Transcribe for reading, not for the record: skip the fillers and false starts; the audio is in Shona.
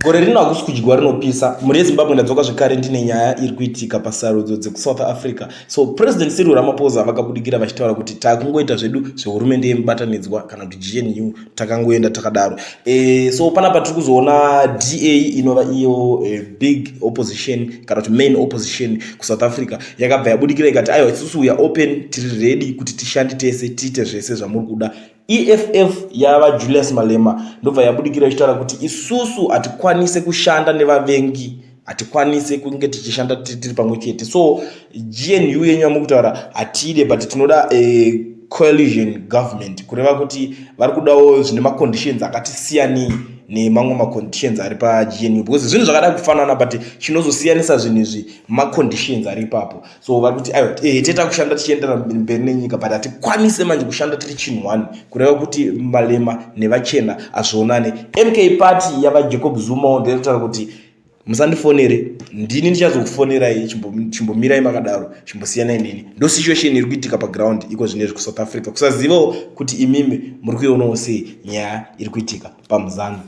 gore rino hakusi kudyiwa rinopisa. Muri yeZimbabwe ndadzoka zvekare ndine nyaya iri kuitika pasarudzo dzekusouth Africa. So President Cyril Ramaphosa vakabudikira vachitaura kuti takungoita zvedu zvehurumende yemubatanidzwa kana kuti GNU takangoenda takadaro. So panapa tiri kuzoona DA inova iyo big opposition kana kuti main opposition kuSouth Africa yakabva yabudikira ikati aiwa isusu we are open, tiri ready kuti tishande tese tiite zvese zvamuri kuda. EFF yava Julius Malema ndobva yabudikira ichitaura kuti isusu hatikwanise kushanda nevavengi, hatikwanise kunge tichishanda tiri pamwe chete. So GNU yenyu yamukutaura hatide but tinoda coalition government, kureva kuti vari kudawo zvine maconditions akati siyani nemamwe maconditions ari paGNU, because zvinhu zvakada kufanana but chinozosiyanisa zvinhu izvi maconditions ari ipapo. So vari kuti aiwa teta kushanda tichiendera mberi nenyika but hatikwanise manje kushanda tiri chinhu one, kureva kuti Malema nevachena azvionane. MK party yava Jacob Zuma ndinotaura kuti musandifonere, ndini ndichazokufonerai chimbomirai makadaro, chimbosiyanai neni. Ndo situation iri kuitika paground iko zvinezvi kuSouth Africa, kusazivawo kuti imimi muri kuionawo sei nyaya iri kuitika paMuzanzi.